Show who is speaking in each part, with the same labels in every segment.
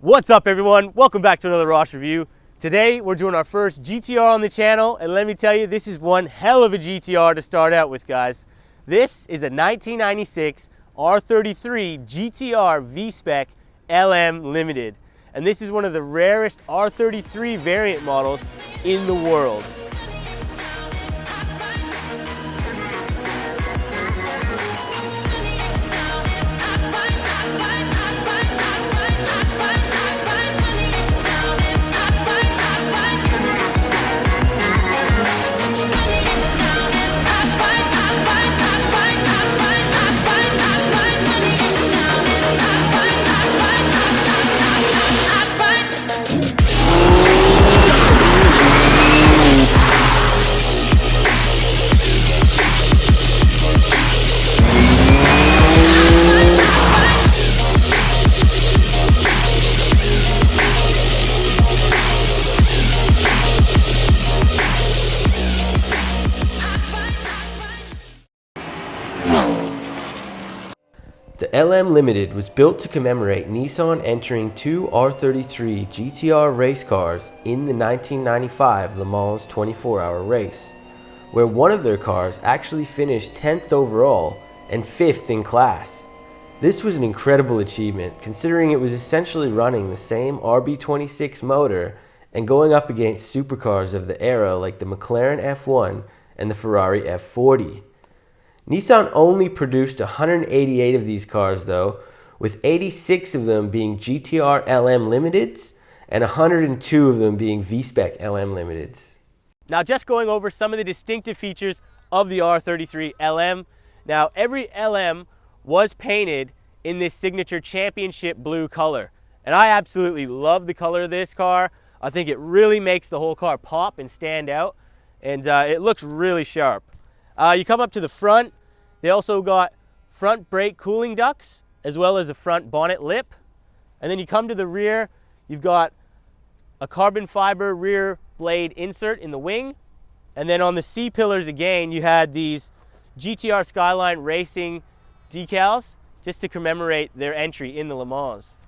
Speaker 1: What's up everyone? Welcome back to another Ross review. Today we're doing our first GTR on the channel, and let me tell you, this is one hell of a GTR to start out with, guys. This is a 1996 R33 GTR V-Spec LM Limited, and this is one of the rarest R33 variant models in the world. The LM Limited was built to commemorate Nissan entering two R33 GTR race cars in the 1995 Le Mans 24-hour race, where one of their cars actually finished 10th overall and 5th in class. This was an incredible achievement, considering it was essentially running the same RB26 motor and going up against supercars of the era like the McLaren F1 and the Ferrari F40. Nissan only produced 188 of these cars though, with 86 of them being GTR LM Limiteds and 102 of them being V-Spec LM Limiteds. Now just going over some of the distinctive features of the R33 LM. Now every LM was painted in this signature championship blue color, and I absolutely love the color of this car. I think it really makes the whole car pop and stand out, and it looks really sharp. You come up to the front, they also got front brake cooling ducts as well as a front bonnet lip. And then you come to the rear, you've got a carbon fiber rear blade insert in the wing. And then on the C-pillars again, you had these GTR Skyline Racing decals just to commemorate their entry in the Le Mans.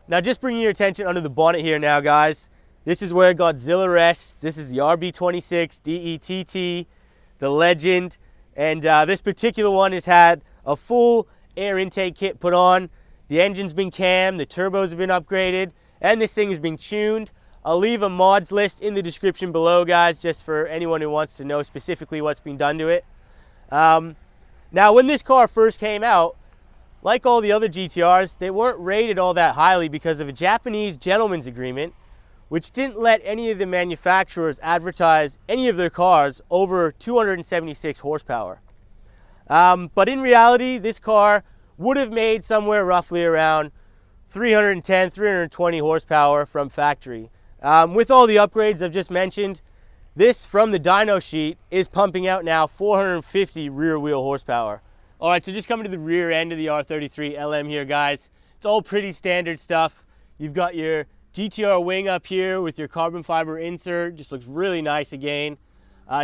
Speaker 1: Now just bringing your attention under the bonnet here now, guys. This is where Godzilla rests. This is the RB26 DETT. The Legend, and this particular one has had a full air intake kit put on. The engine's been cammed, the turbos have been upgraded, and this thing has been tuned. I'll leave a mods list in the description below, guys, just for anyone who wants to know specifically what's been done to it. Now when this car first came out, like all the other GTRs, they weren't rated all that highly because of a Japanese gentleman's agreement which didn't let any of the manufacturers advertise any of their cars over 276 horsepower. But in reality, this car would have made somewhere roughly around 310, 320 horsepower from factory. With all the upgrades I've just mentioned, this from the dyno sheet is pumping out now 450 rear wheel horsepower. All right, so just coming to the rear end of the R33 LM here, guys. It's all pretty standard stuff. You've got your GTR wing up here with your carbon fiber insert, just looks really nice again.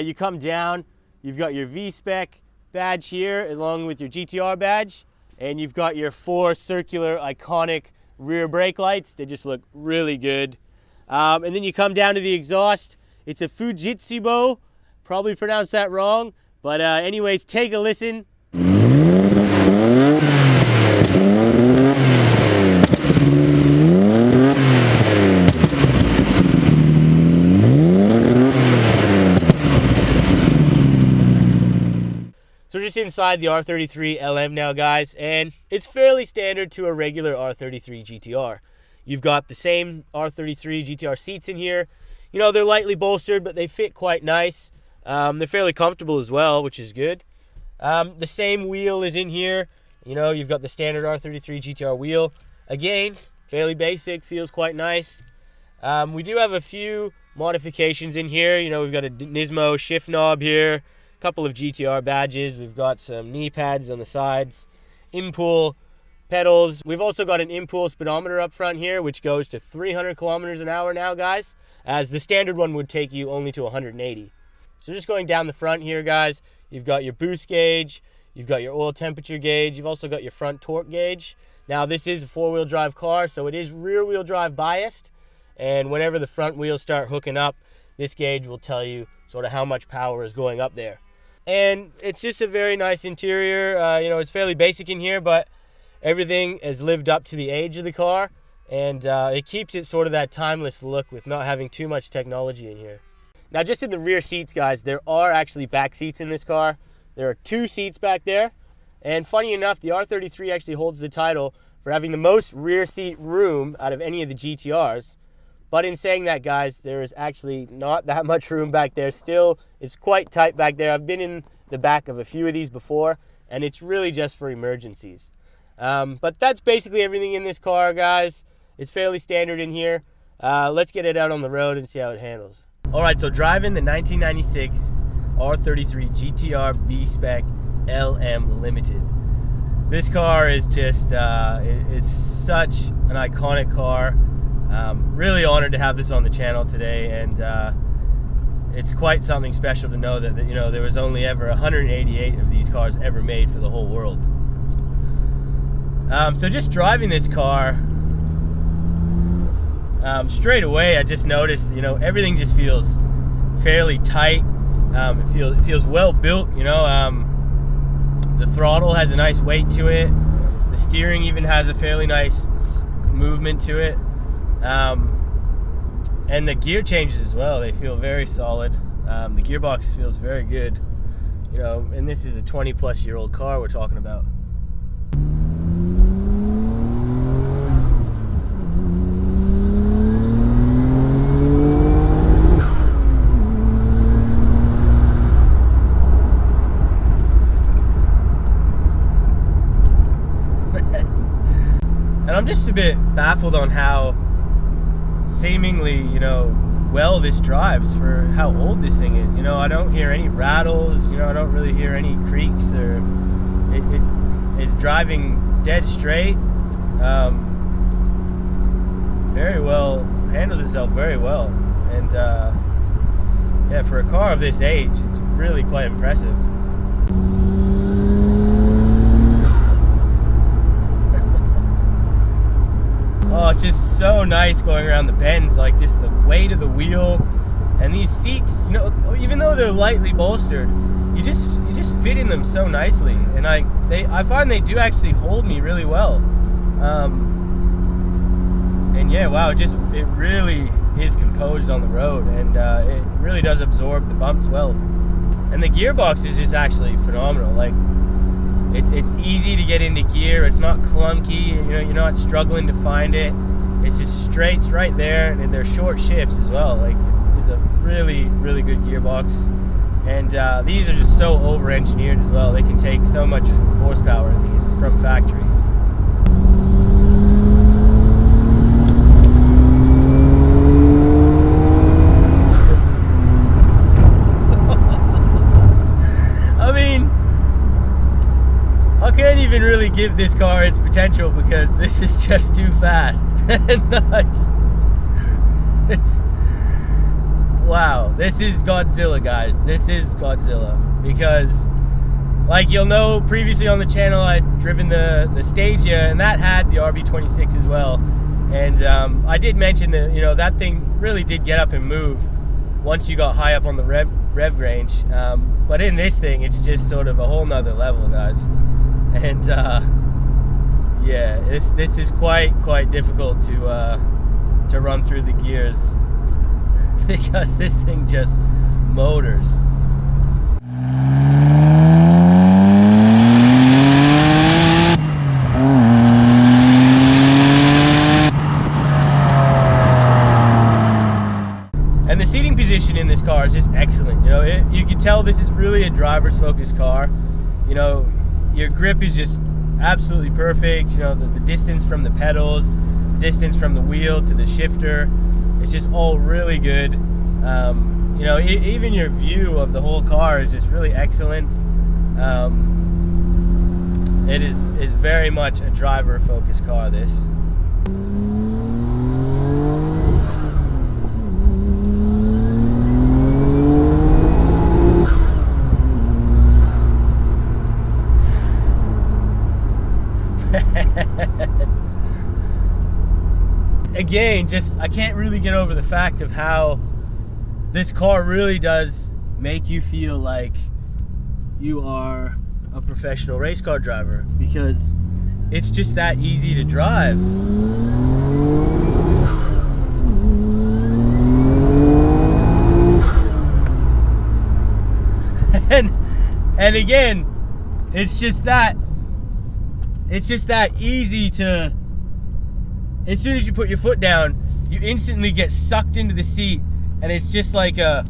Speaker 1: You come down, you've got your V-Spec badge here along with your GTR badge, and you've got your four circular iconic rear brake lights. They just look really good. And then you come down to the exhaust. It's a Fujitsubo, probably pronounced that wrong, but anyways, take a listen. So we're just inside the R33 LM now, guys, and it's fairly standard to a regular R33 GTR. You've got the same R33 GTR seats in here. You know, they're lightly bolstered, but they fit quite nice. They're fairly comfortable as well, which is good. The same wheel is in here. You know, you've got the standard R33 GTR wheel. Again, fairly basic, feels quite nice. We do have a few modifications in here. You know, we've got a Nismo shift knob here. Couple of GTR badges. We've got some knee pads on the sides, in-pool pedals. We've also got an in-pool speedometer up front here, which goes to 300 kilometers an hour now, guys, as the standard one would take you only to 180. So just going down the front here, guys, you've got your boost gauge, you've got your oil temperature gauge, you've also got your front torque gauge. Now this is a 4-wheel drive car, so it is rear wheel drive biased, and whenever the front wheels start hooking up, this gauge will tell you sort of how much power is going up there. And it's just a very nice interior. You know, it's fairly basic in here, but everything has lived up to the age of the car, and it keeps it sort of that timeless look with not having too much technology in here. Now, just in the rear seats, guys, there are actually back seats in this car. There are 2 seats back there, and funny enough, the R33 actually holds the title for having the most rear seat room out of any of the GTRs. But in saying that, guys, there is actually not that much room back there. Still, it's quite tight back there. I've been in the back of a few of these before, and it's really just for emergencies. But that's basically everything in this car, guys. It's fairly standard in here. Let's get it out on the road and see how it handles. All right, so driving the 1996 R33 GTR V-Spec LM Limited. This car is just, it's such an iconic car. Really honored to have this on the channel today, and it's quite something special to know that, you know, there was only ever 188 of these cars ever made for the whole world. So just driving this car, straight away I just noticed, you know, everything just feels fairly tight. It feels well built, you know. The throttle has a nice weight to it. The steering even has a fairly nice movement to it. And the gear changes as well, they feel very solid. The gearbox feels very good, you know, and this is a 20-plus-year-old car we're talking about. And I'm just a bit baffled on how seemingly, you know, well this drives for how old this thing is. You know, I don't hear any rattles, you know, I don't really hear any creaks, or it's driving dead straight. Very well, handles itself very well, and yeah, for a car of this age, it's really quite impressive. Oh, it's just so nice going around the bends, like just the weight of the wheel, and these seats, you know, even though they're lightly bolstered, you just fit in them so nicely, and I find they do actually hold me really well. And yeah, wow, it really is composed on the road, and it really does absorb the bumps well. And the gearbox is just actually phenomenal. Like, it's easy to get into gear. It's not clunky. You know, you're not struggling to find it. It's just straight. It's right there, and they're short shifts as well. Like, it's a really, really good gearbox. And these are just so over-engineered as well. They can take so much horsepower in these from factory. I can't even really give this car its potential because this is just too fast. And like, it's, wow, this is Godzilla, guys. This is Godzilla, because like you'll know, previously on the channel I'd driven the Stagia, and that had the RB26 as well. And I did mention that, you know, that thing really did get up and move once you got high up on the rev range. But in this thing, it's just sort of a whole nother level, guys. And yeah, this is quite difficult to run through the gears because this thing just motors. And the seating position in this car is just excellent. You know, you can tell this is really a driver's focused car. You know, your grip is just absolutely perfect. You know, the distance from the pedals, the distance from the wheel to the shifter, it's just all really good. You know, even your view of the whole car is just really excellent. It is very much a driver-focused car, this. again, I can't really get over the fact of how this car really does make you feel like you are a professional race car driver, because it's just that easy to drive. And again, it's just that easy to, as soon as you put your foot down, you instantly get sucked into the seat, and it's just like a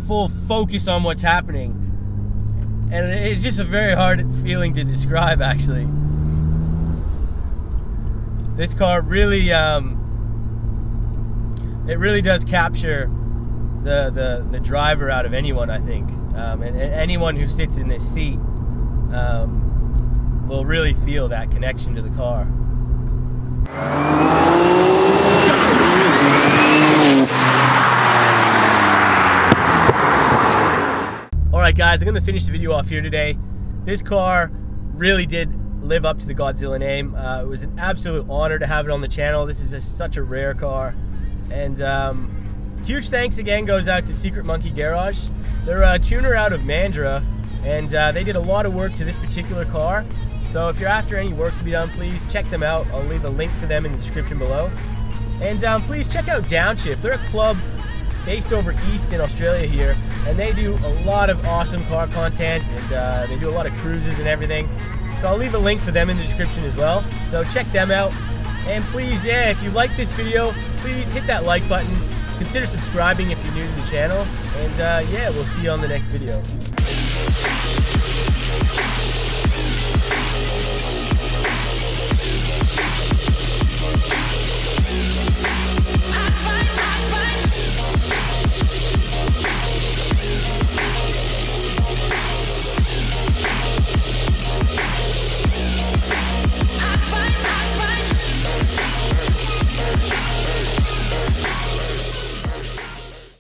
Speaker 1: full focus on what's happening. And it's just a very hard feeling to describe, actually. This car really, it really does capture the driver out of anyone, I think. And anyone who sits in this seat will really feel that connection to the car. Alright guys, I'm going to finish the video off here today. This car really did live up to the Godzilla name. It was an absolute honor to have it on the channel. This is such a rare car. And huge thanks again goes out to Secret Monkey Garage. They're a tuner out of Mandurah, and they did a lot of work to this particular car. So if you're after any work to be done, please check them out. I'll leave a link for them in the description below. And please check out Downshift. They're a club based over east in Australia here, and they do a lot of awesome car content, and they do a lot of cruises and everything. So I'll leave a link for them in the description as well. So check them out. And please, yeah, if you like this video, please hit that like button. Consider subscribing if you're new to the channel. And yeah, we'll see you on the next video.